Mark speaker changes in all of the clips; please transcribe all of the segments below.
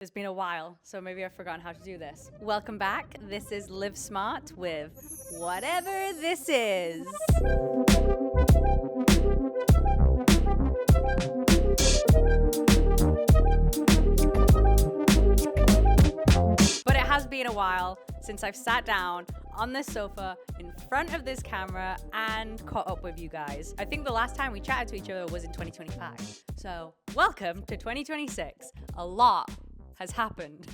Speaker 1: It's been a while, so maybe I've forgotten how to do this. Welcome back. This is Liv Smart with Whatever This Is. But it has been a while since I've sat down on this sofa in front of this camera and caught up with you guys. I think the last time we chatted to each other was in 2025. So welcome to 2026. A lot has happened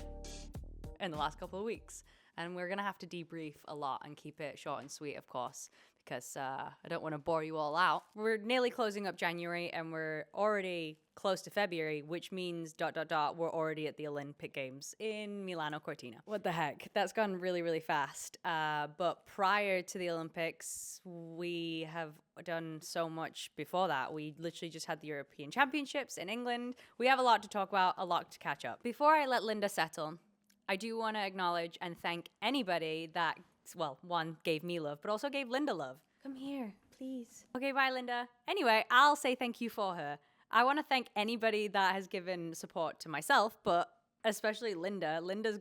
Speaker 1: in the last couple of weeks, and we're gonna have to debrief a lot and keep it short and sweet, of course, because I don't want to bore you all out. We're nearly closing up January and we're already close to February, which means ... we're already at the Olympic Games in Milano Cortina. What the heck? That's gone really, really fast. But prior to the Olympics, we have done so much before that. We literally just had the European Championships in England. We have a lot to talk about, a lot to catch up. Before I let Linda settle, I do want to acknowledge and thank anybody that, well, one, gave me love, but also gave Linda love. Come here, please. Okay, bye, Linda. Anyway, I'll say thank you for her. I want to thank anybody that has given support to myself, but especially Linda. Linda's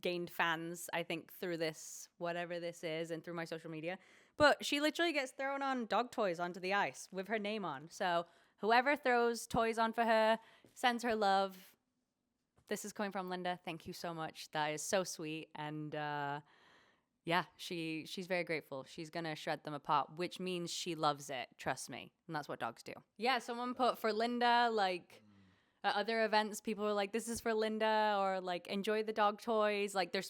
Speaker 1: gained fans, I think, through this, whatever this is, and through my social media. But she literally gets thrown on dog toys onto the ice with her name on. So whoever throws toys on for her, sends her love. This is coming from Linda. Thank you so much. That is so sweet. And yeah, she's very grateful. She's going to shred them apart, which means she loves it. Trust me. And that's what dogs do. Yeah, someone put for Linda, like at other events, people were like, this is for Linda, or like, enjoy the dog toys. Like they're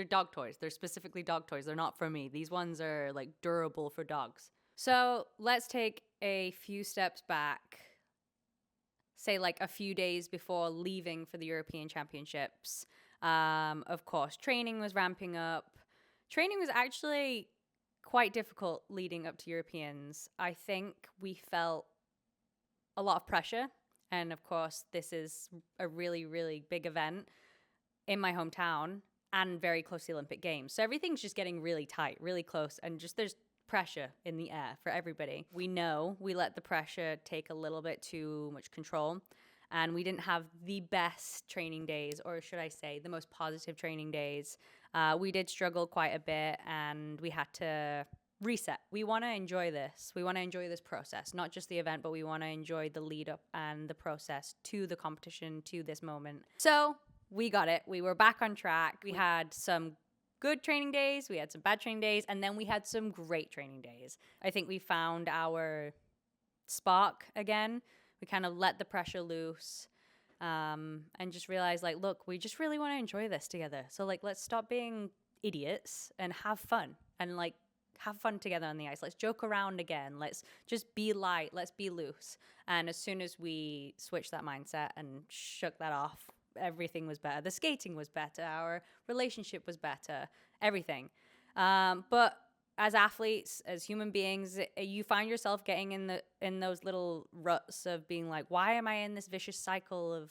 Speaker 1: dog toys. They're specifically dog toys. They're not for me. These ones are like durable for dogs. So let's take a few steps back. Say like a few days before leaving for the European Championships. Of course, training was ramping up. Training was actually quite difficult leading up to Europeans. I think we felt a lot of pressure. And of course, this is a really, really big event in my hometown and very close to the Olympic Games. So everything's just getting really tight, really close. And just there's pressure in the air for everybody. We know we let the pressure take a little bit too much control, and we didn't have the best training days, or should I say the most positive training days. We did struggle quite a bit, and we had to reset. We want to enjoy this. We want to enjoy this process, not just the event, but we want to enjoy the lead up and the process to the competition, to this moment. So we got it. We were back on track. We had some good training days, we had some bad training days, and then we had some great training days. I think we found our spark again. We kind of let the pressure loose and just realized, like, look, we just really want to enjoy this together. So, like, let's stop being idiots and have fun and, like, have fun together on the ice. Let's joke around again. Let's just be light. Let's be loose. And as soon as we switched that mindset and shook that off, everything was better. The skating was better. Our relationship was better. Everything. But as athletes, as human beings, you find yourself getting in those little ruts of being like, why am I in this vicious cycle of,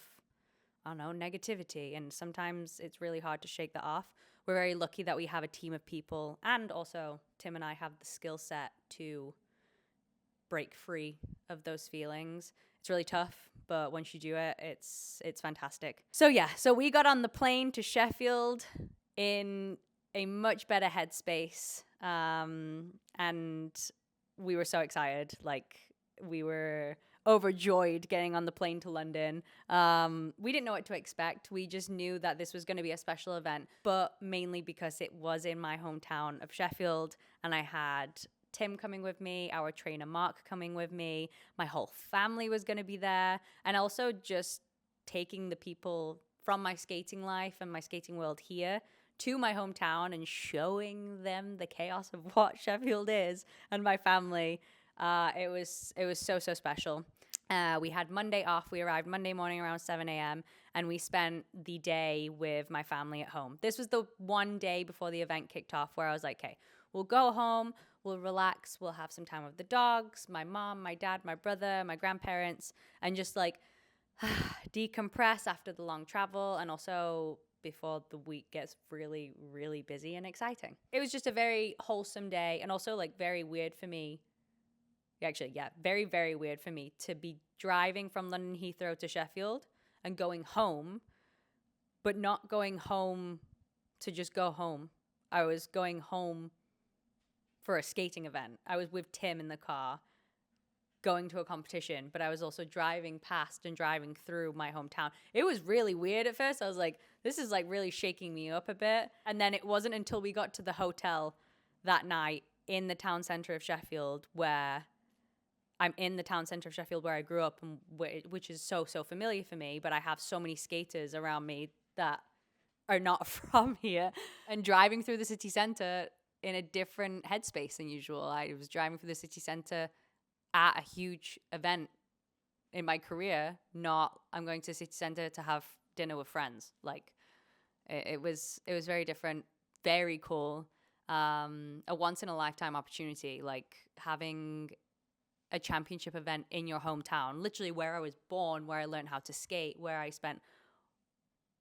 Speaker 1: I don't know, negativity? And sometimes it's really hard to shake that off. We're very lucky that we have a team of people, and also Tim and I have the skill set to break free of those feelings. It's really tough, but once you do it, it's fantastic. So yeah, so we got on the plane to Sheffield in a much better headspace, and we were so excited. Like, we were overjoyed getting on the plane to London. We didn't know what to expect. We just knew that this was going to be a special event, but mainly because it was in my hometown of Sheffield, and I had Tim coming with me, our trainer Mark coming with me, my whole family was going to be there, and also just taking the people from my skating life and my skating world here to my hometown and showing them the chaos of what Sheffield is and my family. It was so special. We had Monday off. We arrived Monday morning around 7 a.m. and we spent the day with my family at home. This was the one day before the event kicked off where I was like, okay, we'll go home, we'll relax, we'll have some time with the dogs, my mom, my dad, my brother, my grandparents, and just like decompress after the long travel, and also before the week gets really, really busy and exciting. It was just a very wholesome day, and also like very weird for me. Actually, yeah, very, very weird for me to be driving from London Heathrow to Sheffield and going home, but not going home to just go home. I was going home for a skating event. I was with Tim in the car going to a competition, but I was also driving past and driving through my hometown. It was really weird at first. I was like, this is like really shaking me up a bit. And then it wasn't until we got to the hotel that night in the town center of Sheffield, where I'm in the town center of Sheffield where I grew up, and which is so familiar for me, but I have so many skaters around me that are not from here, and driving through the city center in a different headspace than usual. I was driving through the city center at a huge event in my career, not I'm going to the city center to have dinner with friends. Like it was very different, very cool. A once in a lifetime opportunity, like having a championship event in your hometown, literally where I was born, where I learned how to skate, where I spent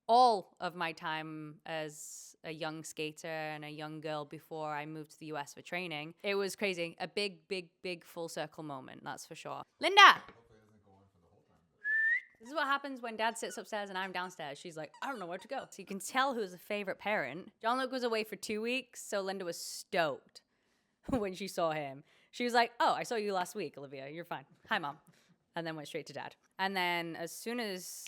Speaker 1: all of my time as a young skater and a young girl before I moved to the US for training. It was crazy. A big full circle moment, that's for sure. Linda! This is what happens when Dad sits upstairs and I'm downstairs. She's like, I don't know where to go. So you can tell who's a favorite parent. John Luke was away for 2 weeks, so Linda was stoked when she saw him. She was like, oh, I saw you last week, Olivia. You're fine. Hi, Mom. And then went straight to Dad. And then as soon as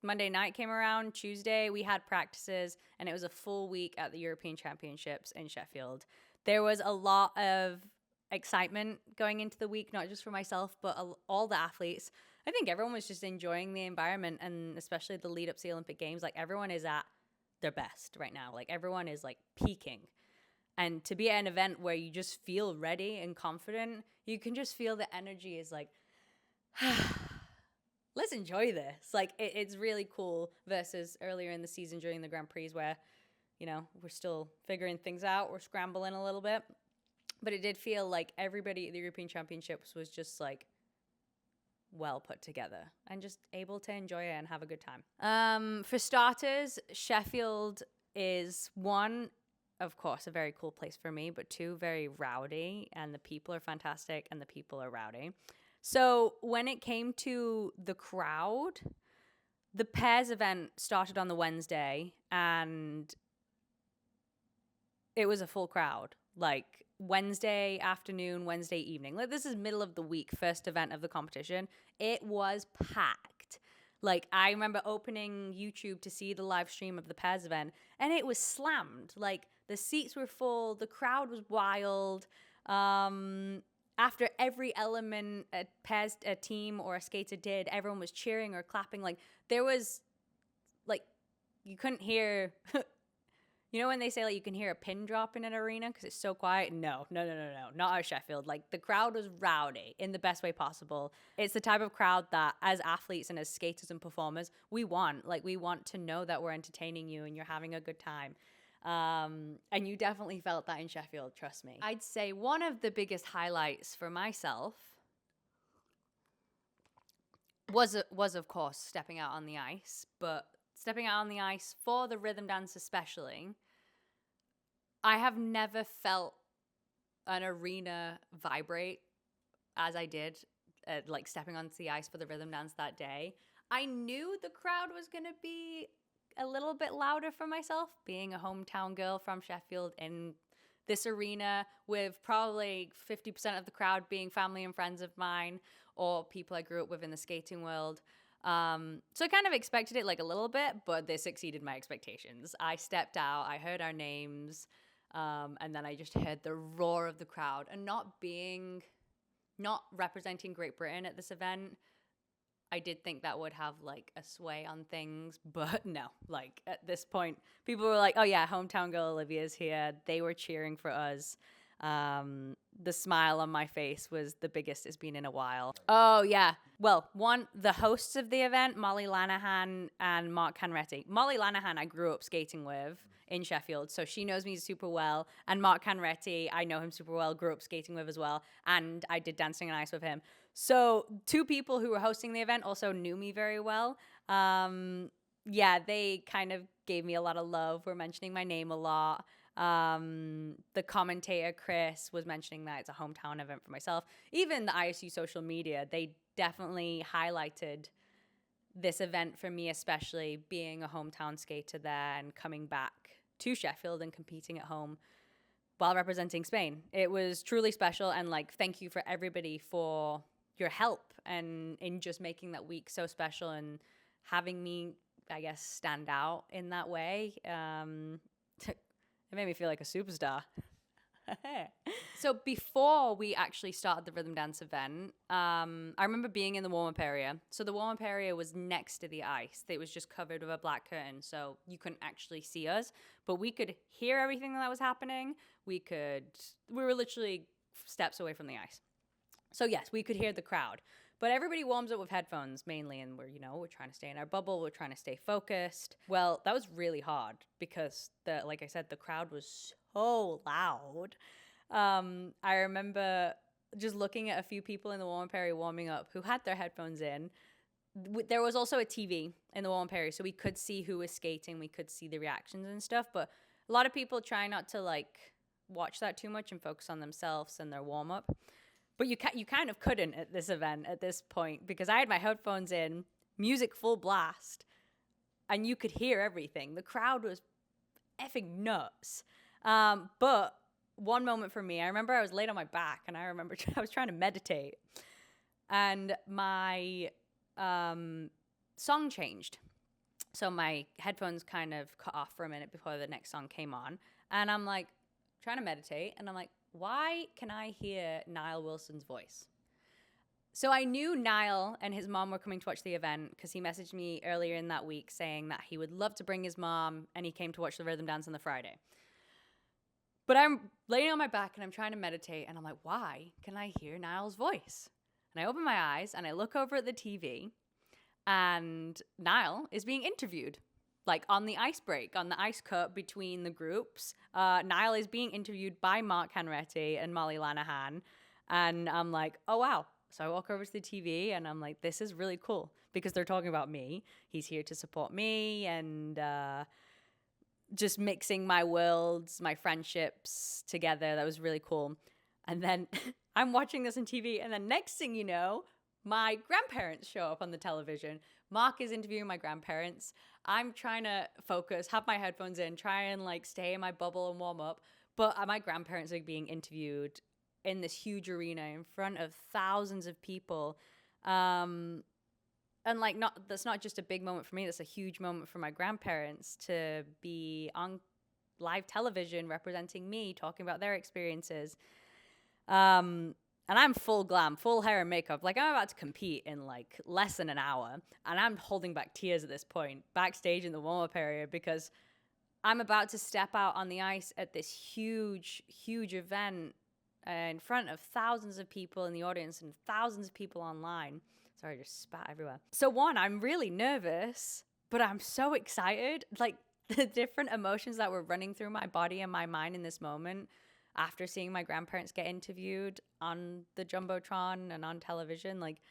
Speaker 1: Monday night came around, Tuesday, we had practices, and it was a full week at the European Championships in Sheffield. There was a lot of excitement going into the week, not just for myself, but all the athletes. I think everyone was just enjoying the environment, and especially the lead up to the Olympic Games. Like, everyone is at their best right now. Like, everyone is like peaking. And to be at an event where you just feel ready and confident, you can just feel the energy is like, let's enjoy this. Like, it's really cool versus earlier in the season during the Grand Prix where, you know, we're still figuring things out. We're scrambling a little bit. But it did feel like everybody at the European Championships was just like well put together and just able to enjoy it and have a good time. For starters, Sheffield is one, of course, a very cool place for me, but two, very rowdy, and the people are fantastic and the people are rowdy. So when it came to the crowd, the pairs event started on the Wednesday and it was a full crowd. Like Wednesday afternoon, Wednesday evening. Like, this is middle of the week, first event of the competition. It was packed. Like, I remember opening YouTube to see the live stream of the pairs event, and it was slammed. Like, the seats were full, the crowd was wild. After every element a team or a skater did, everyone was cheering or clapping. Like, there was, like, you couldn't hear... You know when they say, like, you can hear a pin drop in an arena because it's so quiet? No. Not at Sheffield. Like, the crowd was rowdy in the best way possible. It's the type of crowd that, as athletes and as skaters and performers, we want. Like, we want to know that we're entertaining you and you're having a good time. And you definitely felt that in Sheffield, trust me. I'd say one of the biggest highlights for myself was of course, stepping out on the ice, but stepping out on the ice for the rhythm dance especially, I have never felt an arena vibrate as I did, like stepping onto the ice for the rhythm dance that day. I knew the crowd was going to be a little bit louder for myself, being a hometown girl from Sheffield in this arena with probably 50% of the crowd being family and friends of mine or people I grew up with in the skating world. So I kind of expected it like a little bit, but this exceeded my expectations. I stepped out, I heard our names, and then I just heard the roar of the crowd. And not representing Great Britain at this event, I did think that would have like a sway on things, but no, like at this point, people were like, oh yeah, hometown girl Olivia's here. They were cheering for us. The smile on my face was the biggest it's been in a while. Oh yeah. Well, the hosts of the event, Molly Lanahan and Mark Canretti. Molly Lanahan I grew up skating with in Sheffield, so she knows me super well. And Mark Canretti, I know him super well, grew up skating with as well. And I did dancing on ice with him. So two people who were hosting the event also knew me very well. Yeah, they kind of gave me a lot of love, were mentioning my name a lot. The commentator Chris was mentioning that it's a hometown event for myself. Even the ISU social media, they definitely highlighted this event for me, especially being a hometown skater there and coming back to Sheffield and competing at home while representing Spain. It was truly special. And like, thank you for everybody for your help and in just making that week so special and having me, I guess, stand out in that way. It made me feel like a superstar. So before we actually started the rhythm dance event, I remember being in the warm-up area. So the warm-up area was next to the ice. It was just covered with a black curtain, so you couldn't actually see us, but we could hear everything that was happening. We were literally steps away from the ice. So yes, we could hear the crowd, but everybody warms up with headphones mainly, and we're trying to stay in our bubble. We're trying to stay focused. Well, that was really hard because like I said, the crowd was so loud. I remember just looking at a few people in the warm-up area warming up who had their headphones in. There was also a TV in the warm-up area, so we could see who was skating. We could see the reactions and stuff, but a lot of people try not to like watch that too much and focus on themselves and their warm-up. But you kind of couldn't at this event at this point because I had my headphones in, music full blast, and you could hear everything. The crowd was effing nuts. But one moment for me, I remember I was laid on my back and I remember I was trying to meditate and my song changed. So my headphones kind of cut off for a minute before the next song came on. And I'm like trying to meditate and I'm like, why can I hear Niall Wilson's voice? So I knew Niall and his mom were coming to watch the event because he messaged me earlier in that week saying that he would love to bring his mom and he came to watch the rhythm dance on the Friday. But I'm laying on my back and I'm trying to meditate and I'm like, why can I hear Niall's voice? And I open my eyes and I look over at the TV and Niall is being interviewed, like on the ice break, on the ice cut between the groups. Niall is being interviewed by Mark Henretti and Molly Lanahan. And I'm like, oh, wow. So I walk over to the TV and I'm like, this is really cool because they're talking about me. He's here to support me and just mixing my worlds, my friendships together. That was really cool. And then I'm watching this on TV and then next thing you know, my grandparents show up on the television. Mark is interviewing my grandparents. I'm trying to focus, have my headphones in, try and like stay in my bubble and warm up. But my grandparents are being interviewed in this huge arena in front of thousands of people. And like, that's not just a big moment for me. That's a huge moment for my grandparents to be on live television representing me, talking about their experiences. And I'm full glam, full hair and makeup. Like I'm about to compete in like less than an hour. And I'm holding back tears at this point, backstage in the warm-up area, because I'm about to step out on the ice at this huge, huge event in front of thousands of people in the audience and thousands of people online. Sorry, I just spat everywhere. So one, I'm really nervous, but I'm so excited. Like the different emotions that were running through my body and my mind in this moment after seeing my grandparents get interviewed on the Jumbotron and on television, like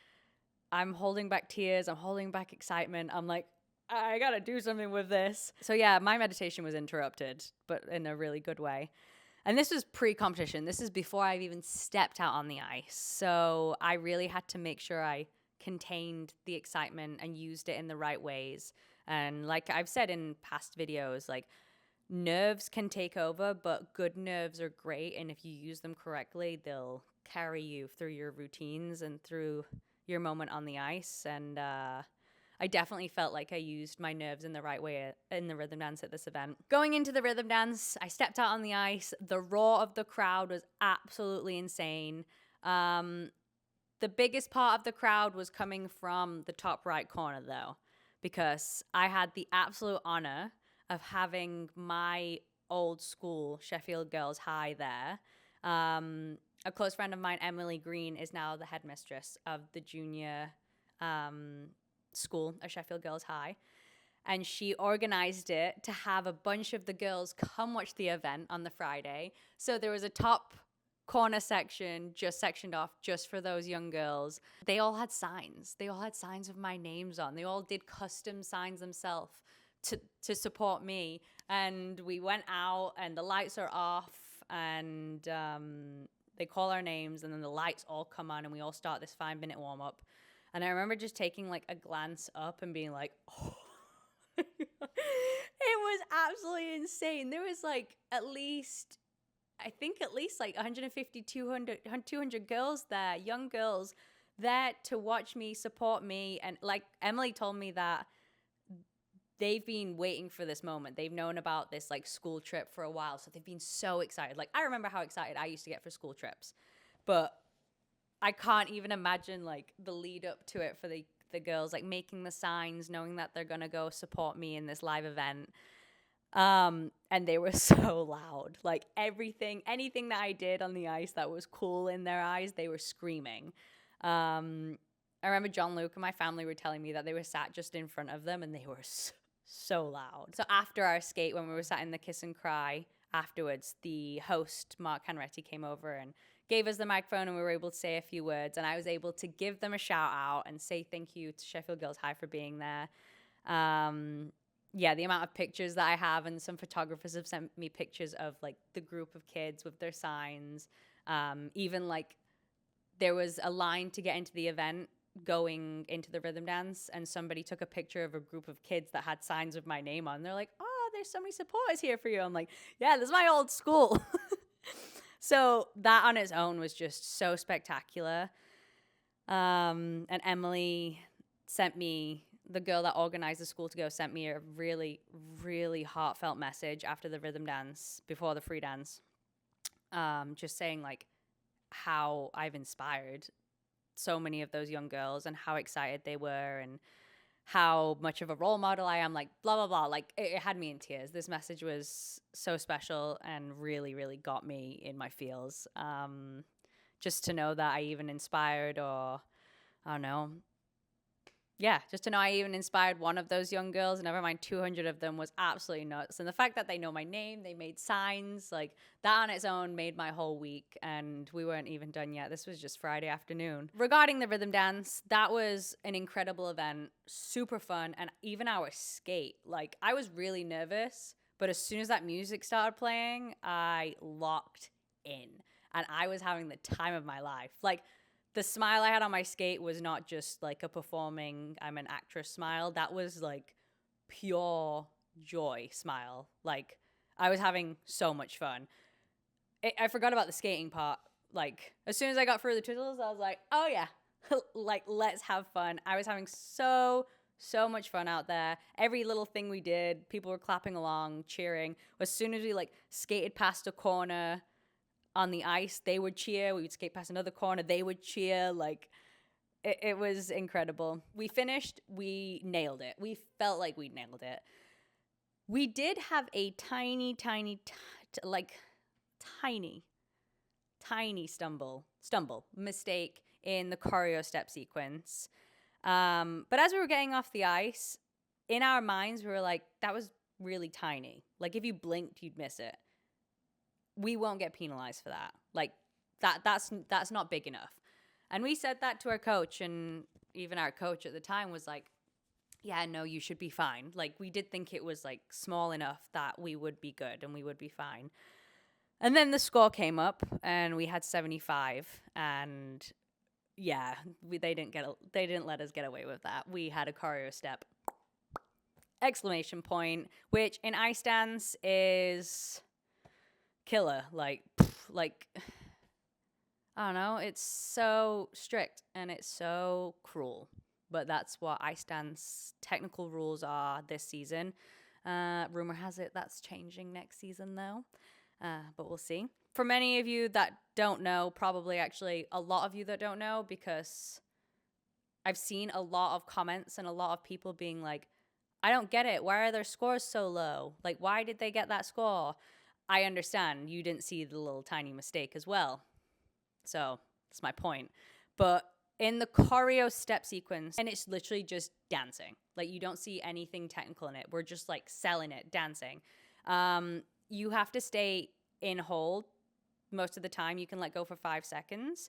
Speaker 1: I'm holding back tears, I'm holding back excitement. I'm like, I gotta do something with this. So yeah, my meditation was interrupted, but in a really good way. And this was pre-competition. This is before I've even stepped out on the ice. So I really had to make sure I contained the excitement and used it in the right ways. And like I've said in past videos, like nerves can take over, but good nerves are great. And if you use them correctly, they'll carry you through your routines and through your moment on the ice. And I definitely felt like I used my nerves in the right way in the rhythm dance at this event. Going into the rhythm dance, I stepped out on the ice. The roar of the crowd was absolutely insane. The biggest part of the crowd was coming from the top right corner though, because I had the absolute honor of having my old school, Sheffield Girls High there. A close friend of mine, Emily Green, is now the headmistress of the junior school at Sheffield Girls High. And she organized it to have a bunch of the girls come watch the event on the Friday. So there was a top corner section just sectioned off just for those young girls. They all had signs. They all had signs with my names on. They all did custom signs themselves to support me. And we went out and the lights are off and they call our names and then the lights all come on and we all start this 5-minute warm-up. And I remember just taking like a glance up and being like, oh, it was absolutely insane. There was like at least like 150, 200 girls there, young girls there to watch me, support me. And like Emily told me that they've been waiting for this moment. They've known about this like school trip for a while. So they've been so excited. Like I remember how excited I used to get for school trips, but I can't even imagine like the lead up to it for the girls, like making the signs, knowing that they're going to go support me in this live event. And they were so loud, like anything that I did on the ice that was cool in their eyes, they were screaming. I remember John Luke and my family were telling me that they were sat just in front of them and they were so loud. So after our skate, when we were sat in the kiss and cry afterwards, the host, Mark Hanretti, came over and gave us the microphone and we were able to say a few words, and I was able to give them a shout out and say thank you to Sheffield Girls High for being there. Yeah, the amount of pictures that I have, and some photographers have sent me pictures of like the group of kids with their signs. Even like there was a line to get into the event going into the rhythm dance, and somebody took a picture of a group of kids that had signs with my name on. They're like, oh, there's so many supporters here for you. I'm like, yeah, this is my old school. So that on its own was just so spectacular. And Emily sent me, the girl that organized the school to go, sent me a really, really heartfelt message after the rhythm dance, before the free dance, just saying like how I've inspired so many of those young girls and how excited they were and how much of a role model I am, like blah, blah, blah. Like it had me in tears. This message was so special and really, really got me in my feels. Just to know that I even inspired, or I don't know. Yeah, just to know I even inspired one of those young girls, never mind 200 of them, was absolutely nuts. And the fact that they know my name, they made signs, like that on its own made my whole week. And we weren't even done yet. This was just Friday afternoon. Regarding the rhythm dance, that was an incredible event, super fun. And even our skate, like I was really nervous, but as soon as that music started playing, I locked in and I was having the time of my life. Like, the smile I had on my skate was not just like a performing, I'm an actress smile. That was like pure joy smile. Like I was having so much fun. I forgot about the skating part. Like as soon as I got through the twizzles, I was like, oh yeah, like let's have fun. I was having so much fun out there. Every little thing we did, people were clapping along, cheering. As soon as we like skated past a corner on the ice, they would cheer. We would skate past another corner, they would cheer. Like it was incredible. We finished, we nailed it. We felt like we nailed it. We did have a tiny stumble mistake in the choreo step sequence. But as we were getting off the ice, in our minds we were like, that was really tiny. Like if you blinked, you'd miss it. We won't get penalized for that. Like that's not big enough. And we said that to our coach, and even our coach at the time was like, yeah, no, you should be fine. Like we did think it was like small enough that we would be good and we would be fine. And then the score came up and we had 75, and yeah, they didn't let us get away with that. We had a choreo step, exclamation point, which in ice dance is killer. Like I don't know, it's so strict and it's so cruel, but that's what ice dance technical rules are this season. Rumor has it that's changing next season though, but we'll see. For many of you that don't know, probably actually a lot of you that don't know, because I've seen a lot of comments and a lot of people being like, I don't get it, why are their scores so low? Like why did they get that score? I understand you didn't see the little tiny mistake as well. So that's my point. But in the choreo step sequence, and it's literally just dancing. Like you don't see anything technical in it. We're just like selling it, dancing. You have to stay in hold most of the time. You can let go for 5 seconds.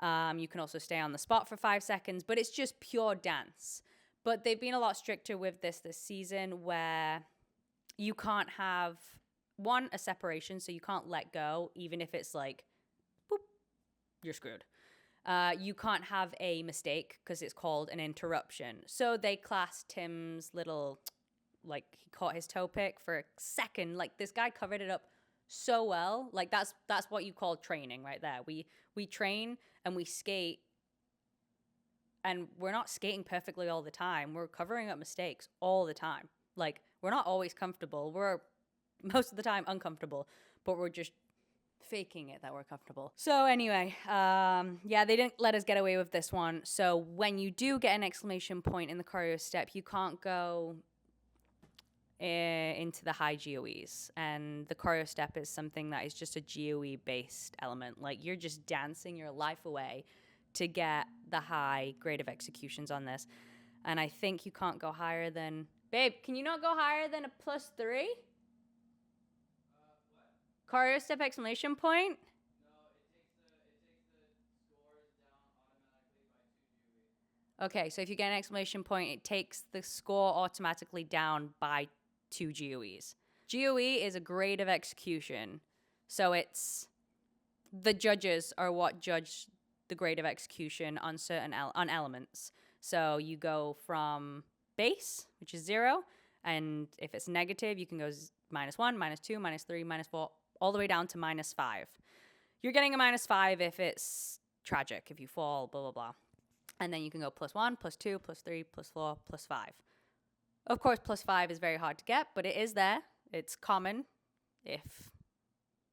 Speaker 1: You can also stay on the spot for 5 seconds, but it's just pure dance. But they've been a lot stricter with this season, where you can't have a separation, so you can't let go, even if it's like, boop, you're screwed. You can't have a mistake because it's called an interruption. So they classed Tim's little, like, he caught his toe pick for a second. Like, this guy covered it up so well. Like, that's what you call training right there. We train and we skate, and we're not skating perfectly all the time. We're covering up mistakes all the time. Like, we're not always comfortable. We're most of the time uncomfortable, but we're just faking it that we're comfortable. So anyway, yeah, they didn't let us get away with this one. So when you do get an exclamation point in the choreo step, you can't go into the high GOEs. And the choreo step is something that is just a GOE based element. Like, you're just dancing your life away to get the high grade of executions on this. And I think you can't go higher than, babe, can you not go higher than a +3? Choreo step exclamation point? No, it takes the scores down automatically by 2 GOE. Okay, so if you get an exclamation point, it takes the score automatically down by 2 GOEs. GOE is a grade of execution. So it's the judges are what judge the grade of execution on certain on elements. So you go from base, which is 0, and if it's negative, you can go -1, -2, -3, -4, all the way down to -5. You're getting a -5 if it's tragic, if you fall, blah, blah, blah. And then you can go +1, +2, +3, +4, +5. Of course, +5 is very hard to get, but it is there. It's common if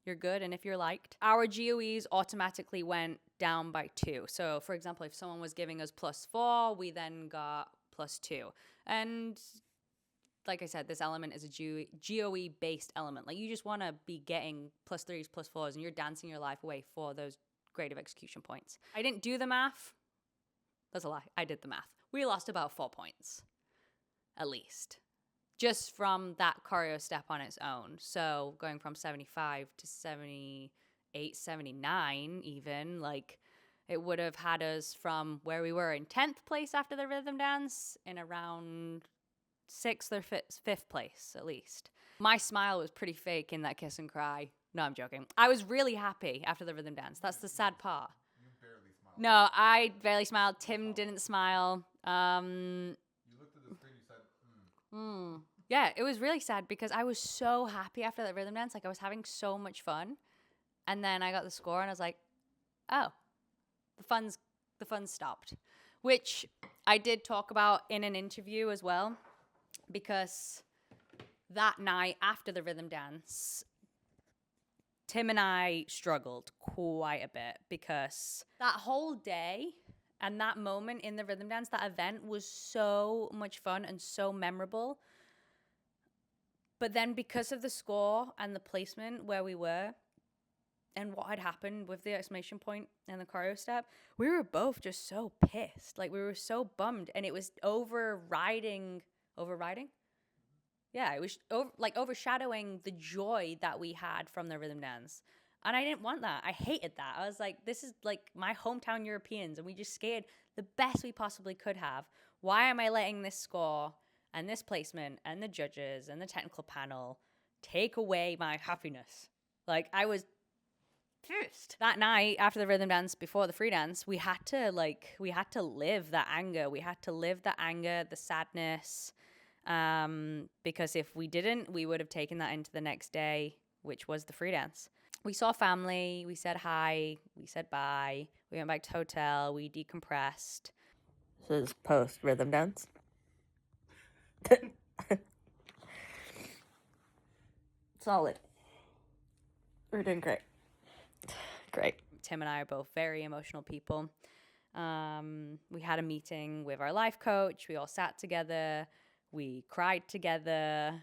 Speaker 1: you're good and if you're liked. Our GOEs automatically went down by 2. So, for example, if someone was giving us +4, we then got +2. And like I said, this element is a GOE-based element. Like, you just want to be getting +3s, +4s, and you're dancing your life away for those grade of execution points. I didn't do the math. That's a lie. I did the math. We lost about 4 points, at least, just from that choreo step on its own. So going from 75 to 78, 79 even, like, it would have had us from where we were in 10th place after the rhythm dance in around 6th or 5th place, at least. My smile was pretty fake in that kiss and cry. No, I'm joking. I was really happy after the rhythm dance. That's the sad part.
Speaker 2: You barely smiled.
Speaker 1: No, I barely smiled. Tim didn't smile.
Speaker 2: You looked at the screen, you said,
Speaker 1: Yeah, it was really sad because I was so happy after that rhythm dance. Like, I was having so much fun. And then I got the score and I was like, oh, the fun stopped. Which I did talk about in an interview as well. Because that night after the rhythm dance, Tim and I struggled quite a bit because that whole day and that moment in the rhythm dance, that event was so much fun and so memorable. But then because of the score and the placement where we were and what had happened with the exclamation point and the choreo step, we were both just so pissed. Like, we were so bummed, and it was overriding? Yeah, it was overshadowing the joy that we had from the rhythm dance. And I didn't want that. I hated that. I was like, this is like my hometown Europeans, and we just skated the best we possibly could have. Why am I letting this score and this placement and the judges and the technical panel take away my happiness? Like, I was pissed. That night after the rhythm dance, before the free dance, we had to live that anger. We had to live the anger, the sadness. Because if we didn't, we would have taken that into the next day, which was the free dance. We saw family, we said hi, we said bye, we went back to the hotel, we decompressed.
Speaker 3: This is post rhythm dance. Solid. We're doing great. Great.
Speaker 1: Tim and I are both very emotional people. We had a meeting with our life coach. We all sat together. We cried together.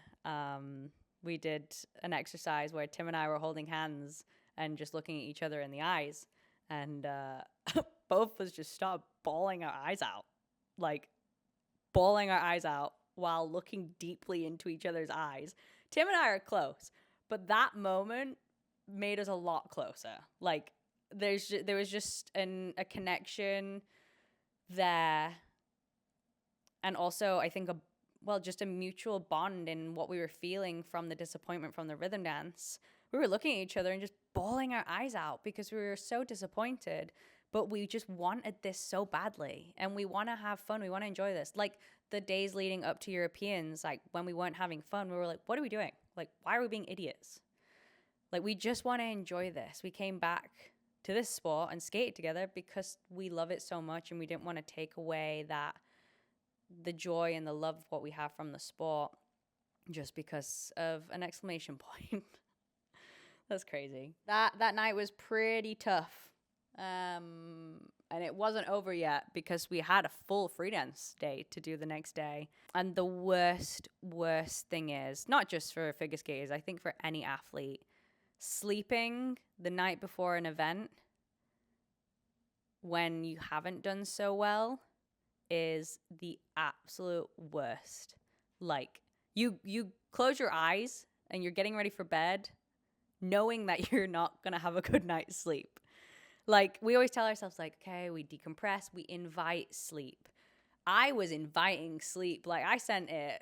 Speaker 1: We did an exercise where Tim and I were holding hands and just looking at each other in the eyes. And both of us just started bawling our eyes out. Like, bawling our eyes out while looking deeply into each other's eyes. Tim and I are close, but that moment made us a lot closer. Like, there was just a connection there. And also, I think, just a mutual bond in what we were feeling from the disappointment from the rhythm dance. We were looking at each other and just bawling our eyes out because we were so disappointed. but we just wanted this so badly, and we want to have fun. We want to enjoy this. Like the days leading up to Europeans, like when we weren't having fun, we were like, what are we doing? Like, why are we being idiots? Like, we just want to enjoy this. We came back to this sport and skated together because we love it so much, and we didn't want to take away the joy and the love of what we have from the sport just because of an exclamation point. That's crazy. That night was pretty tough. And it wasn't over yet because we had a full free dance day to do the next day. And the worst thing is, not just for figure skaters, I think for any athlete, sleeping the night before an event when you haven't done so well is the absolute worst. Like, you close your eyes and you're getting ready for bed knowing that you're not going to have a good night's sleep. Like, we always tell ourselves, like, okay, we decompress, we invite sleep. I was inviting sleep. Like, I sent an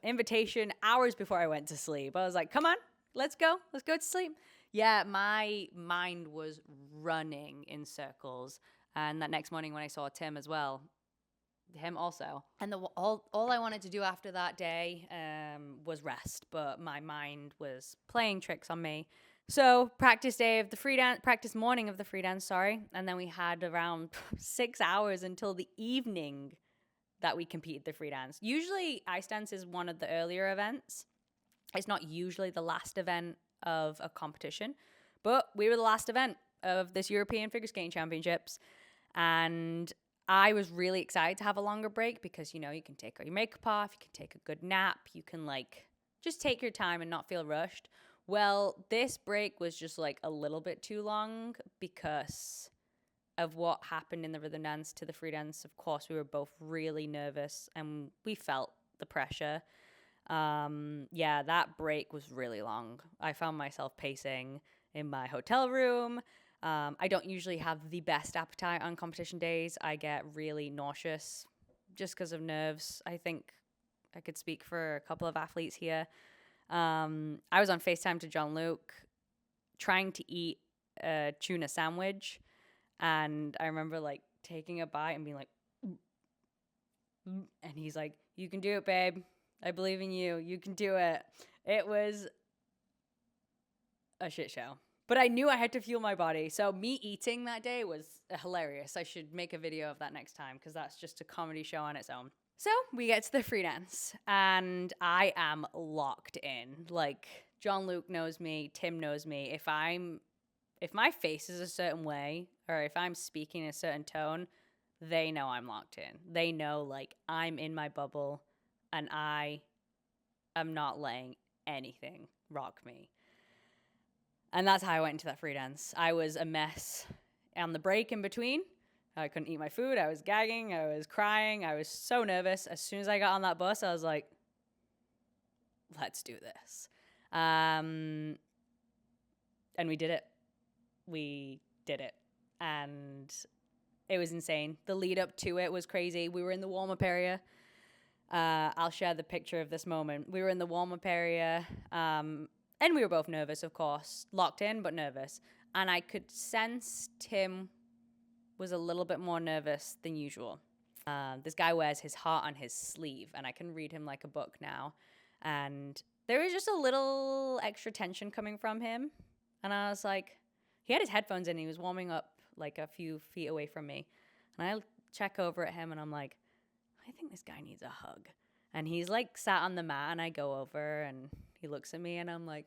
Speaker 1: invitation hours before I went to sleep. I was like, come on, let's go to sleep. Yeah, my mind was running in circles. And that next morning when I saw Tim as well, him also. And all I wanted to do after that day was rest, but my mind was playing tricks on me. So practice morning of the free dance, and then we had around 6 hours until the evening that we competed the free dance. Usually ice dance is one of the earlier events. It's not usually the last event of a competition, but we were the last event of this European Figure Skating Championships, and I was really excited to have a longer break because, you know, you can take all your makeup off, you can take a good nap, you can like just take your time and not feel rushed. Well, this break was just like a little bit too long because of what happened in the rhythm dance to the free dance. Of course, we were both really nervous and we felt the pressure. Yeah, that break was really long. I found myself pacing in my hotel room. I don't usually have the best appetite on competition days. I get really nauseous just because of nerves. I think I could speak for a couple of athletes here. I was on FaceTime to John Luke trying to eat a tuna sandwich. And I remember like taking a bite and being like, and he's like, you can do it, babe. I believe in you. You can do it. It was a shit show. But I knew I had to fuel my body. So me eating that day was hilarious. I should make a video of that next time because that's just a comedy show on its own. So we get to the free dance and I am locked in. Like, John Luke knows me, Tim knows me. If my face is a certain way or if I'm speaking in a certain tone, they know I'm locked in. They know like I'm in my bubble and I am not letting anything rock me. And that's how I went into that free dance. I was a mess on the break in between. I couldn't eat my food. I was gagging. I was crying. I was so nervous. As soon as I got on that bus, I was like, let's do this. And we did it. We did it. And it was insane. The lead up to it was crazy. We were in the warm-up area. I'll share the picture of this moment. We were in the warm-up area, and we were both nervous, of course. Locked in, but nervous. And I could sense Tim was a little bit more nervous than usual. This guy wears his heart on his sleeve, and I can read him like a book now. And there was just a little extra tension coming from him. And I was like, he had his headphones in, and he was warming up like a few feet away from me. And I check over at him, and I'm like, I think this guy needs a hug. And he's like sat on the mat, and I go over, and he looks at me, and I'm like,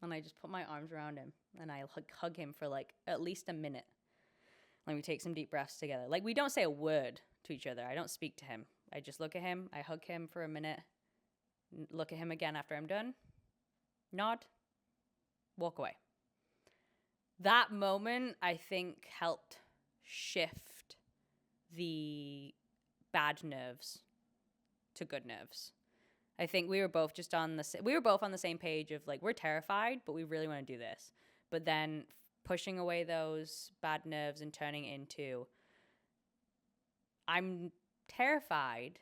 Speaker 1: and I just put my arms around him, and I hug him for like at least a minute. Like, we take some deep breaths together. Like, we don't say a word to each other. I don't speak to him. I just look at him. I hug him for a minute. Look at him again after I'm done. Nod. Walk away. That moment, I think, helped shift the bad nerves to good nerves. I think we were both just on the same page of like, we're terrified, but we really want to do this. But then pushing away those bad nerves and turning into, I'm terrified,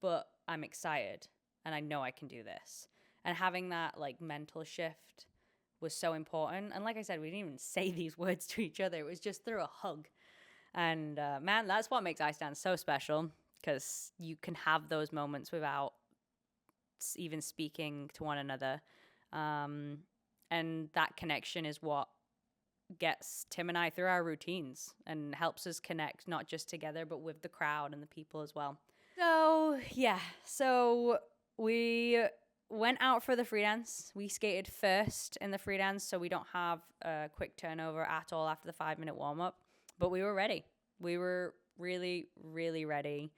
Speaker 1: but I'm excited and I know I can do this. And having that like mental shift was so important. And like I said, we didn't even say these words to each other. It was just through a hug. And man, that's what makes Ice Dance so special, because you can have those moments without even speaking to one another. And that connection is what gets Tim and I through our routines and helps us connect not just together, but with the crowd and the people as well. So, yeah. So we went out for the free dance. We skated first in the free dance, so we don't have a quick turnover at all after the 5-minute warm-up. But we were ready. We were really, really ready.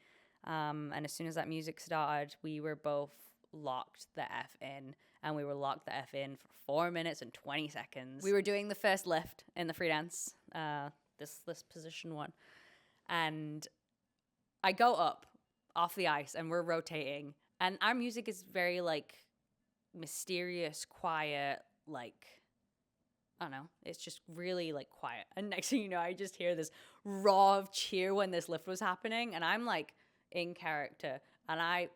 Speaker 1: And as soon as that music started, we were both locked the F in. And we were locked the F in for 4 minutes and 20 seconds. We were doing the first lift in the free dance, this position one. And I go up off the ice and we're rotating. And our music is very like mysterious, quiet, like, I don't know. It's just really like quiet. And next thing you know, I just hear this roar of cheer when this lift was happening. And I'm like in character. And I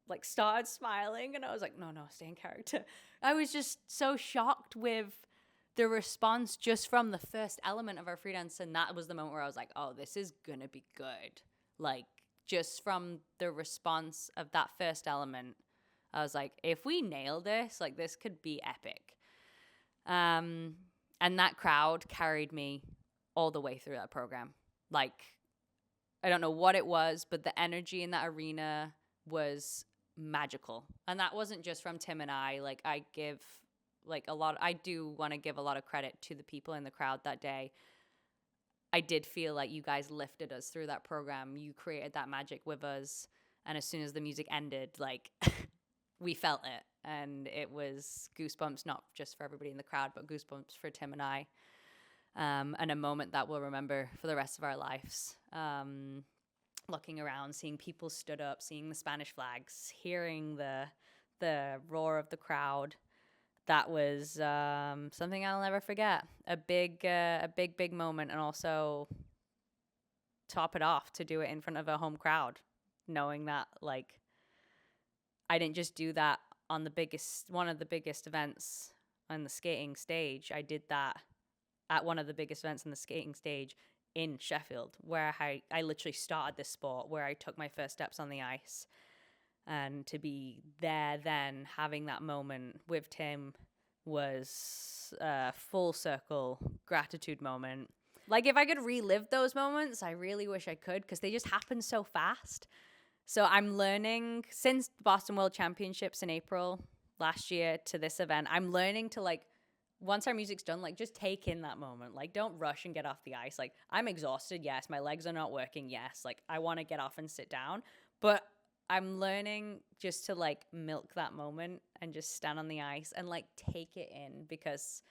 Speaker 1: like started smiling and I was like, no, stay in character. I was just so shocked with the response just from the first element of our free dance. And that was the moment where I was like, oh, this is going to be good. Like just from the response of that first element, I was like, if we nail this, like this could be epic. And that crowd carried me all the way through that program. Like, I don't know what it was, but the energy in that arena was magical. And that wasn't just from Tim and I. Like, I do want to give a lot of credit to the people in the crowd that day. I did feel like you guys lifted us through that program. You created that magic with us. And as soon as the music ended, like, we felt it. And it was goosebumps, not just for everybody in the crowd, but goosebumps for Tim and I. And a moment that we'll remember for the rest of our lives. Looking around, seeing people stood up, seeing the Spanish flags, hearing the roar of the crowd. That was something I'll never forget. A big moment, and also top it off to do it in front of a home crowd, knowing that like I didn't just do that on one of the biggest events on the skating stage. I did that at one of the biggest events on the skating stage in Sheffield, where I literally started this sport, where I took my first steps on the ice. And to be there then, having that moment with Tim was a full circle gratitude moment. Like, if I could relive those moments, I really wish I could, because they just happen so fast. So I'm learning, since the Boston World Championships in April last year to this event, I'm learning to, like, once our music's done, like, just take in that moment. Like, don't rush and get off the ice. Like, I'm exhausted, yes. My legs are not working, yes. Like, I want to get off and sit down. But I'm learning just to, like, milk that moment and just stand on the ice and, like, take it in. Because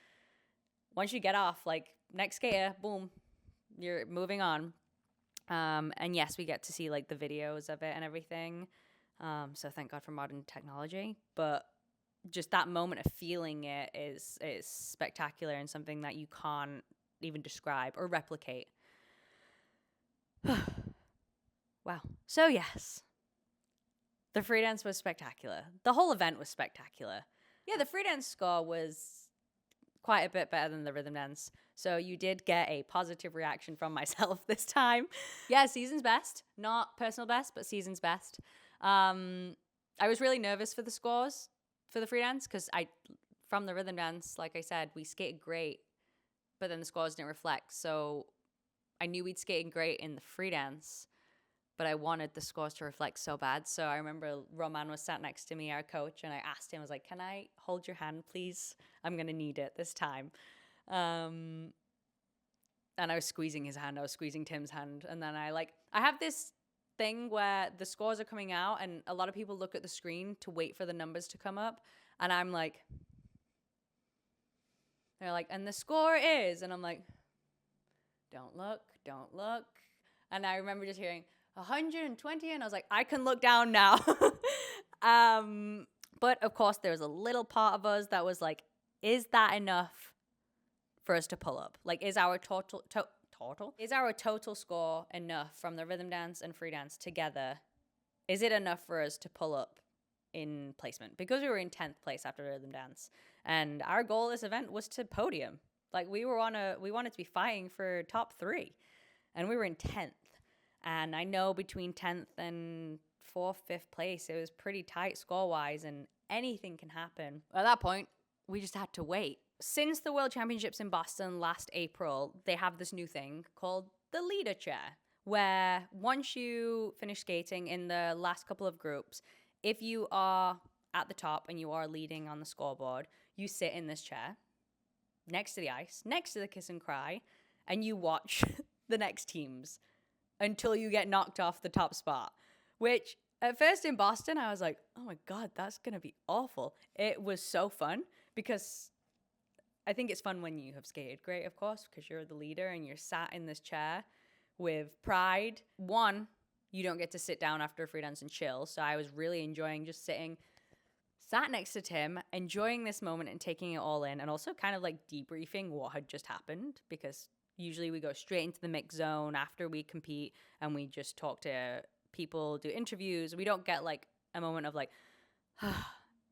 Speaker 1: once you get off, like, next skater, boom, you're moving on. And yes, we get to see, like, the videos of it and everything. So thank God for modern technology. But just that moment of feeling it is spectacular, and something that you can't even describe or replicate. Wow. So yes, the free dance was spectacular. The whole event was spectacular. Yeah, the free dance score was quite a bit better than the rhythm dance. So you did get a positive reaction from myself this time. Yeah, season's best. Not personal best, but season's best. I was really nervous for the scores for the free dance, because from the rhythm dance, like I said, we skated great, but then the scores didn't reflect. So I knew we'd skated great in the free dance, but I wanted the scores to reflect so bad. So I remember Roman was sat next to me, our coach, and I asked him, I was like, can I hold your hand, please? I'm going to need it this time. And I was squeezing his hand. I was squeezing Tim's hand. And then I have this thing where the scores are coming out and a lot of people look at the screen to wait for the numbers to come up. And I'm like, they're like, and the score is, and I'm like, don't look. And I remember just hearing 120, and I was like, I can look down now. But of course there was a little part of us that was like, is that enough for us to pull up? Like, is our total score enough from the rhythm dance and free dance together? Is it enough for us to pull up in placement because we were in 10th place after rhythm dance. And our goal this event was to podium. Like we wanted to be fighting for top 3, and we were in 10th. And I know between 10th and 4th, 5th place, it was pretty tight score-wise, and anything can happen. At that point, we just had to wait. Since the World Championships in Boston last April, they have this new thing called the leader chair, where once you finish skating in the last couple of groups, if you are at the top and you are leading on the scoreboard, you sit in this chair next to the ice, next to the kiss and cry, and you watch the next teams until you get knocked off the top spot. Which at first in Boston, I was like, oh my God, that's going to be awful. It was so fun because I think it's fun when you have skated great, of course, because you're the leader and you're sat in this chair with pride. One, you don't get to sit down after a free dance and chill. So I was really enjoying just sat next to Tim, enjoying this moment and taking it all in, and also kind of like debriefing what had just happened, because usually we go straight into the mix zone after we compete and we just talk to people, do interviews. We don't get like a moment of like,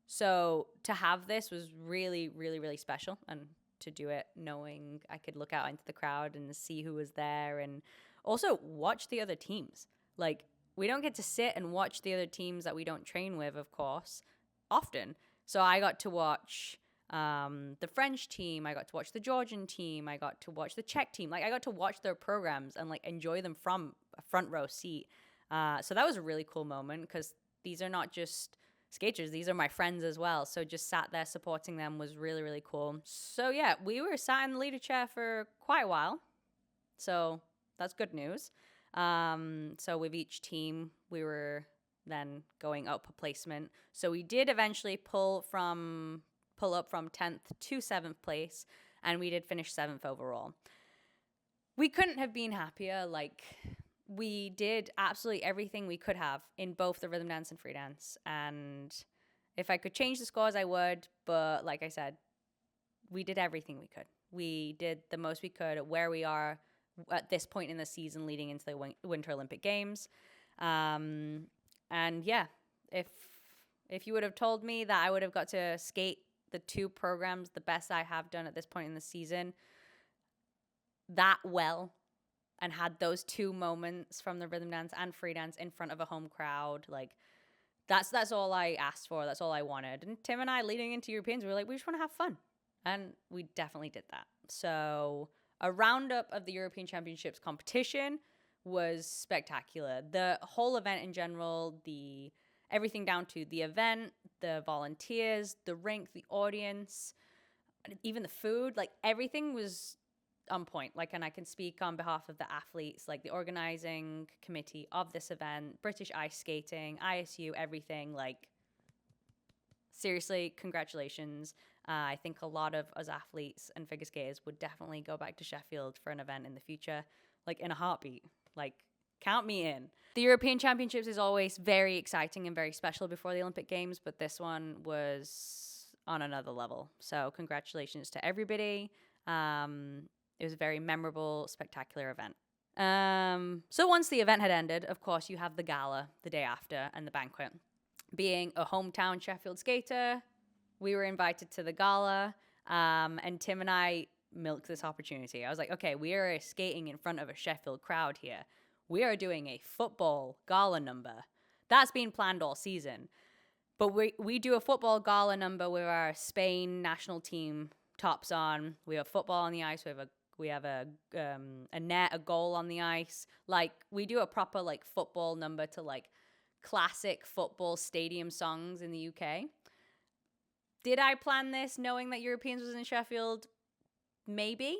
Speaker 1: so to have this was really, really, really special. And to do it knowing I could look out into the crowd and see who was there, and also watch the other teams. Like, we don't get to sit and watch the other teams that we don't train with, of course, often. So I got to watch the French team, I got to watch the Georgian team, I got to watch the Czech team. Like, I got to watch their programs and like enjoy them from a front row seat. So that was a really cool moment, because these are not just skaters, these are my friends as well. So just sat there supporting them was really, really cool. So yeah, we were sat in the leader chair for quite a while. So that's good news. So with each team, we were then going up a placement. So we did eventually pull up from 10th to 7th place, and we did finish 7th overall. We couldn't have been happier. Like, we did absolutely everything we could have in both the rhythm dance and free dance. And if I could change the scores, I would. But like I said, we did everything we could. We did the most we could at where we are at this point in the season leading into the Winter Olympic Games. And yeah, if you would have told me that I would have got to skate the two programs the best I have done at this point in the season that well, and had those two moments from the rhythm dance and free dance in front of a home crowd, like, that's all I asked for. That's all I wanted. And Tim and I, leading into Europeans, we were like, we just want to have fun. And we definitely did that. So a roundup of the European Championships competition was spectacular. The whole event in general, everything down to the event, the volunteers, the rink, the audience, even the food, like, everything was on point. Like, and I can speak on behalf of the athletes, like the organizing committee of this event, British Ice Skating, ISU, everything. Like, seriously, congratulations. I think a lot of us athletes and figure skaters would definitely go back to Sheffield for an event in the future, like, in a heartbeat. Like, count me in. The European Championships is always very exciting and very special before the Olympic Games, but this one was on another level. So congratulations to everybody. It was a very memorable, spectacular event. So once the event had ended, of course, you have the gala the day after and the banquet. Being a hometown Sheffield skater, we were invited to the gala, and Tim and I milked this opportunity. I was like, okay, we are skating in front of a Sheffield crowd here. We are doing a football gala number. That's been planned all season. But we do a football gala number with our Spain national team tops on. We have football on the ice. We have a net, a goal on the ice. Like, we do a proper, like, football number to, like, classic football stadium songs in the UK. Did I plan this knowing that Europeans was in Sheffield? Maybe.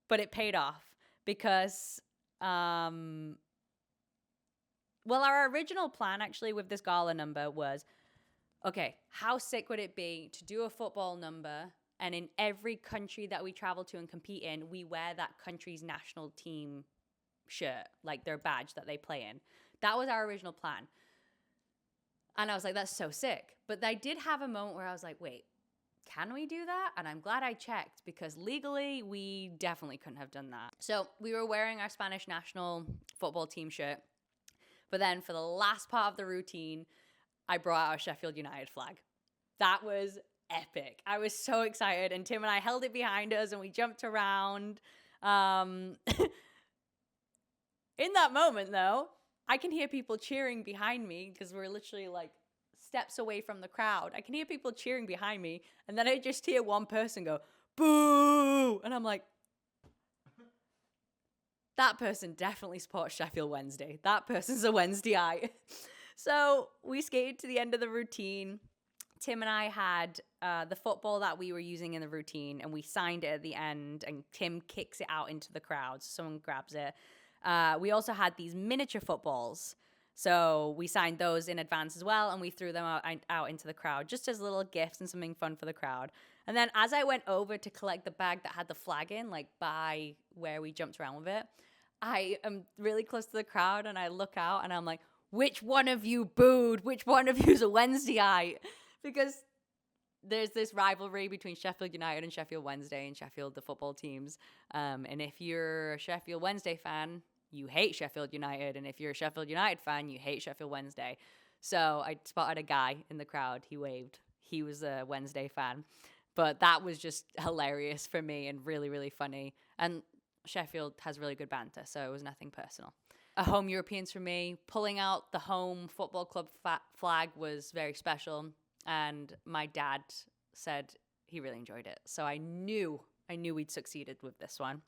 Speaker 1: But it paid off because, well, our original plan actually with this gala number was, okay, how sick would it be to do a football number, and in every country that we travel to and compete in, we wear that country's national team shirt, like their badge that they play in. That was our original plan. And I was like, that's so sick. But I did have a moment where I was like, wait, can we do that? And I'm glad I checked, because legally we definitely couldn't have done that. So we were wearing our Spanish national football team shirt. But then for the last part of the routine, I brought out a Sheffield United flag. That was epic. I was so excited, and Tim and I held it behind us and we jumped around. In that moment, though, I can hear people cheering behind me because we're literally like steps away from the crowd. I can hear people cheering behind me, and then I just hear one person go, boo! And I'm like, that person definitely supports Sheffield Wednesday. That person's a Wednesdayite. So we skated to the end of the routine. Tim and I had the football that we were using in the routine, and we signed it at the end, and Tim kicks it out into the crowd. So someone grabs it. We also had these miniature footballs. So we signed those in advance as well, and we threw them out into the crowd just as little gifts and something fun for the crowd. And then as I went over to collect the bag that had the flag in, like by where we jumped around with it, I am really close to the crowd, and I look out, and I'm like, which one of you booed? Which one of you's a Wednesdayite? Because there's this rivalry between Sheffield United and Sheffield Wednesday and Sheffield, the football teams. And if you're a Sheffield Wednesday fan, you hate Sheffield United. And if you're a Sheffield United fan, you hate Sheffield Wednesday. So I spotted a guy in the crowd. He waved. He was a Wednesday fan. But that was just hilarious for me and really, really funny. And Sheffield has really good banter, so it was nothing personal. A home Europeans for me. Pulling out the home football club flag was very special. And my dad said he really enjoyed it. So I knew we'd succeeded with this one.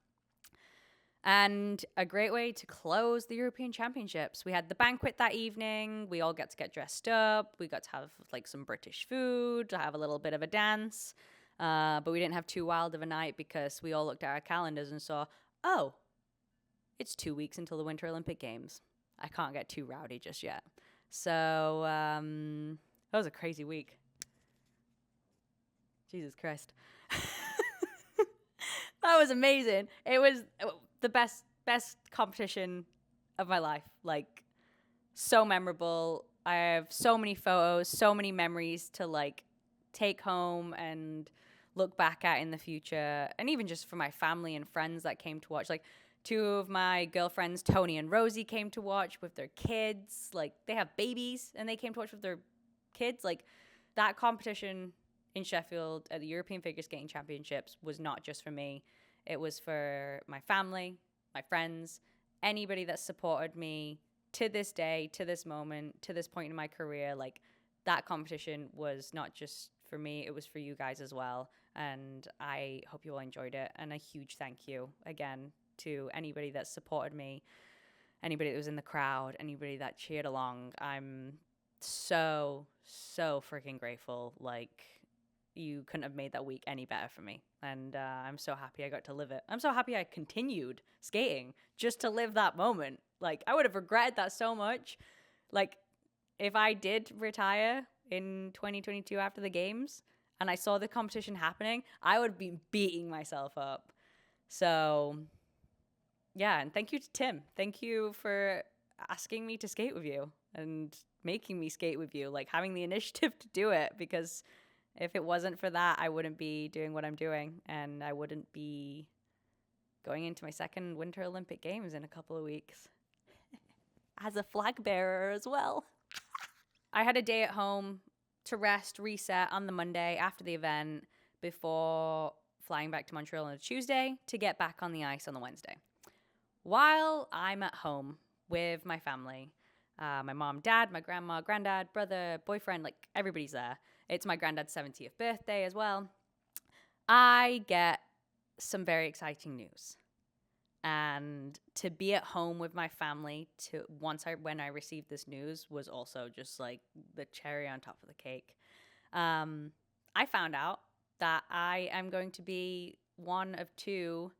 Speaker 1: And a great way to close the European Championships. We had the banquet that evening. We all got to get dressed up. We got to have like some British food, to have a little bit of a dance. But we didn't have too wild of a night because we all looked at our calendars and saw, oh, it's 2 weeks until the Winter Olympic Games. I can't get too rowdy just yet. So that was a crazy week. Jesus Christ. That was amazing. It was the best competition of my life. Like, so memorable. I have so many photos, so many memories to like take home and look back at in the future. And even just for my family and friends that came to watch. Like, 2 of my girlfriends, Tony and Rosie, came to watch with their kids. Like, they have babies and they came to watch with their kids. Like, that competition in Sheffield at the European Figure Skating Championships was not just for me. It was for my family, my friends, anybody that supported me to this day, to this moment, to this point in my career. Like, that competition was not just for me, it was for you guys as well. And I hope you all enjoyed it. And a huge thank you again to anybody that supported me, anybody that was in the crowd, anybody that cheered along. I'm so freaking grateful. Like, you couldn't have made that week any better for me. And I'm so happy I got to live it. I'm so happy I continued skating just to live that moment. Like, I would have regretted that so much. Like, if I did retire in 2022 after the games and I saw the competition happening, I would be beating myself up. So yeah, and thank you to Tim. Thank you for asking me to skate with you and making me skate with you, like having the initiative to do it, because if it wasn't for that, I wouldn't be doing what I'm doing, and I wouldn't be going into my second Winter Olympic Games in a couple of weeks as a flag bearer as well. I had a day at home to rest, reset on the Monday after the event before flying back to Montreal on a Tuesday to get back on the ice on the Wednesday. While I'm at home with my family, my mom, dad, my grandma, granddad, brother, boyfriend, like everybody's there. It's my granddad's 70th birthday as well. I get some very exciting news. And to be at home with my family when I received this news was also just like the cherry on top of the cake. I found out that I am going to be one of 2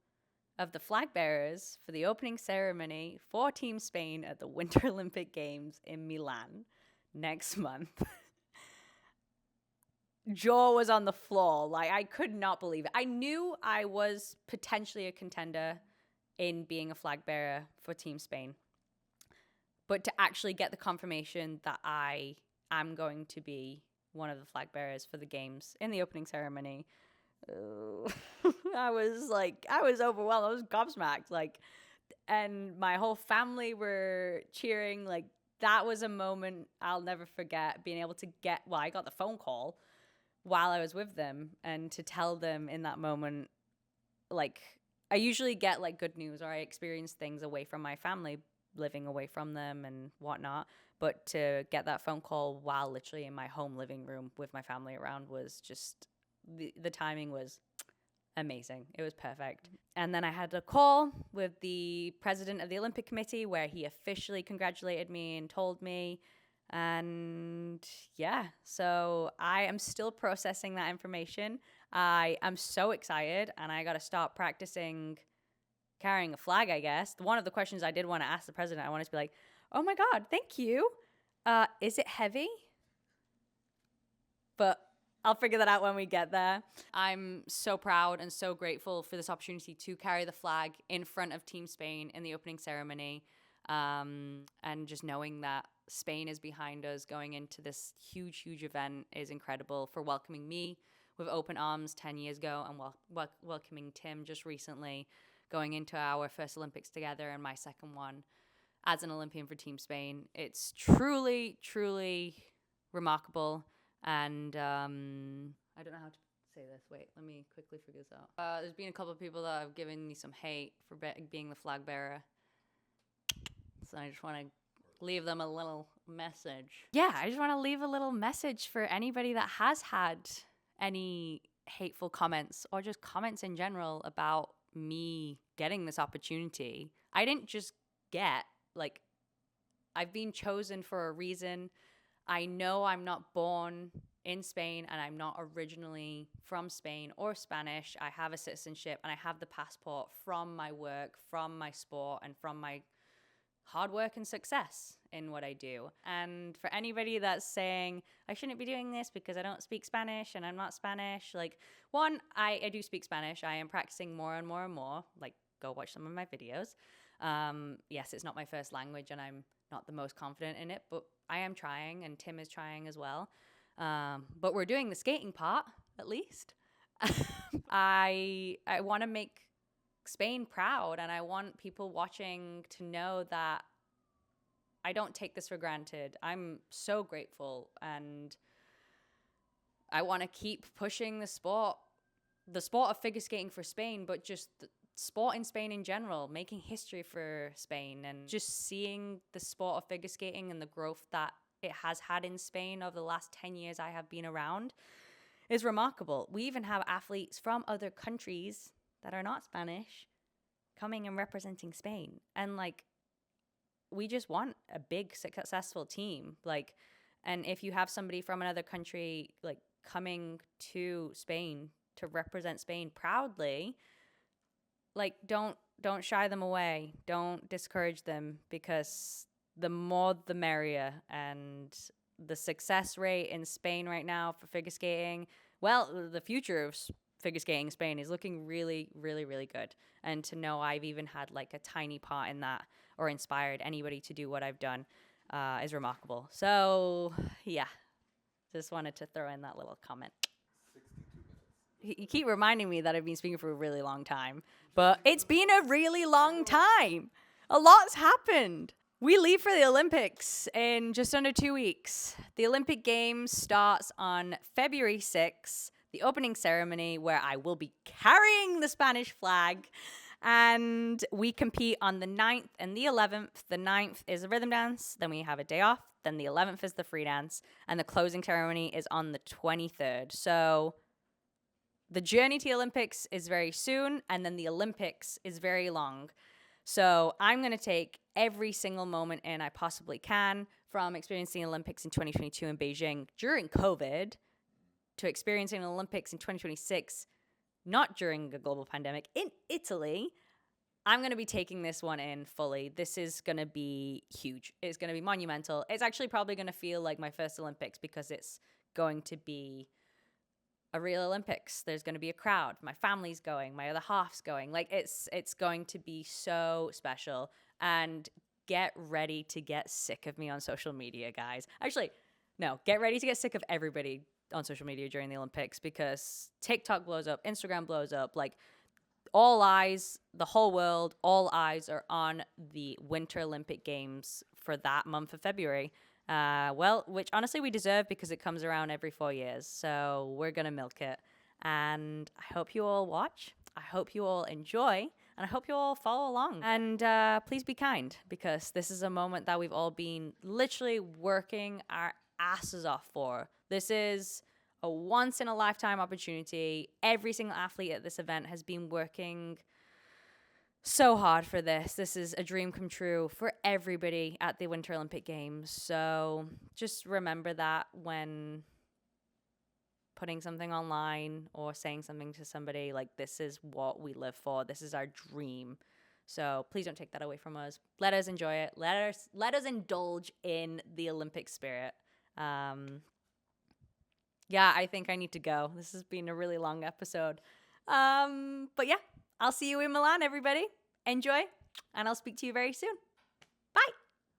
Speaker 1: of the flag bearers for the opening ceremony for Team Spain at the Winter Olympic Games in Milan next month. Jaw was on the floor. Like, I could not believe it. I knew I was potentially a contender in being a flag bearer for Team Spain, but to actually get the confirmation that I am going to be one of the flag bearers for the games in the opening ceremony, I was overwhelmed. I was gobsmacked. Like, and my whole family were cheering. Like, that was a moment I'll never forget, being able to I got the phone call while I was with them, and to tell them in that moment, like, I usually get like good news, or I experience things away from my family, living away from them and whatnot. But to get that phone call while literally in my home living room with my family around was just, the timing was amazing. It was perfect. And then I had a call with the president of the Olympic Committee where he officially congratulated me and told me. And yeah, so I am still processing that information. I am so excited, and I got to start practicing carrying a flag, I guess. One of the questions I did want to ask the president, I wanted to be like, oh my God, thank you. Is it heavy? But I'll figure that out when we get there. I'm so proud and so grateful for this opportunity to carry the flag in front of Team Spain in the opening ceremony. And just knowing that Spain is behind us going into this huge, huge event is incredible, for welcoming me with open arms 10 years ago, and welcoming Tim just recently, going into our first Olympics together and my second one as an Olympian for Team Spain. It's truly, truly remarkable. And I don't know how to say this. Wait, let me quickly figure this out. There's been a couple of people that have given me some hate for being the flag bearer. So I just want to leave them a little message. Yeah, I just want to leave a little message for anybody that has had any hateful comments, or just comments in general about me getting this opportunity. I didn't just get, like, I've been chosen for a reason. I know I'm not born in Spain, and I'm not originally from Spain or Spanish. I have a citizenship, and I have the passport from my work, from my sport, and from my hard work and success in what I do. And for anybody that's saying, I shouldn't be doing this because I don't speak Spanish and I'm not Spanish, like, one, I do speak Spanish. I am practicing more and more and more. Like, go watch some of my videos. Yes, it's not my first language, and I'm not the most confident in it, but I am trying, and Tim is trying as well. But we're doing the skating part, at least. I want to make Spain proud, and I want people watching to know that I don't take this for granted. I'm so grateful, and I want to keep pushing the sport of figure skating for Spain, but just the sport in Spain in general, making history for Spain, and just seeing the sport of figure skating and the growth that it has had in Spain over the last 10 years I have been around is remarkable. We even have athletes from other countries that are not Spanish coming and representing Spain. And like, we just want a big, successful team. Like, and if you have somebody from another country, like, coming to Spain to represent Spain proudly, like, don't shy them away. Don't discourage them, because the more the merrier. And the success rate in Spain right now for figure skating, well, the future of figure skating in Spain is looking really, really, really good. And to know I've even had like a tiny part in that, or inspired anybody to do what I've done, is remarkable. So yeah, just wanted to throw in that little comment.
Speaker 2: 62 minutes.
Speaker 1: You keep reminding me that I've been speaking for a really long time, but it's been a really long time. A lot's happened. We leave for the Olympics in just under 2 weeks. The Olympic Games starts on February 6th, the opening ceremony, where I will be carrying the Spanish flag. And we compete on the 9th and the 11th. The 9th is a rhythm dance. Then we have a day off. Then the 11th is the free dance. And the closing ceremony is on the 23rd. So the journey to the Olympics is very soon. And then the Olympics is very long. So I'm going to take every single moment in I possibly can, from experiencing Olympics in 2022 in Beijing during COVID to experiencing Olympics in 2026, not during a global pandemic, in Italy. I'm going to be taking this one in fully. This is going to be huge. It's going to be monumental. It's actually probably going to feel like my first Olympics, because it's going to be a real Olympics. There's going to be a crowd. My family's going. My other half's going. Like, it's going to be so special. And get ready to get sick of me on social media, guys. Actually, no, get ready to get sick of everybody on social media during the Olympics, because TikTok blows up, Instagram blows up. Like, all eyes, the whole world, all eyes are on the Winter Olympic Games for that month of February. Which honestly we deserve because it comes around every 4 years. So we're going to milk it. And I hope you all watch. I hope you all enjoy. And I hope you all follow along. And please be kind, because this is a moment that we've all been literally working our asses off for. This is a once-in-a-lifetime opportunity. Every single athlete at this event has been working so hard for this. This is a dream come true for everybody at the Winter Olympic Games. So just remember that when putting something online or saying something to somebody, like, this is what we live for. This is our dream. So please don't take that away from us. Let us enjoy it. Let us indulge in the Olympic spirit. Yeah, I think I need to go. This has been a really long episode. But yeah, I'll see you in Milan, everybody. Enjoy, and I'll speak to you very soon.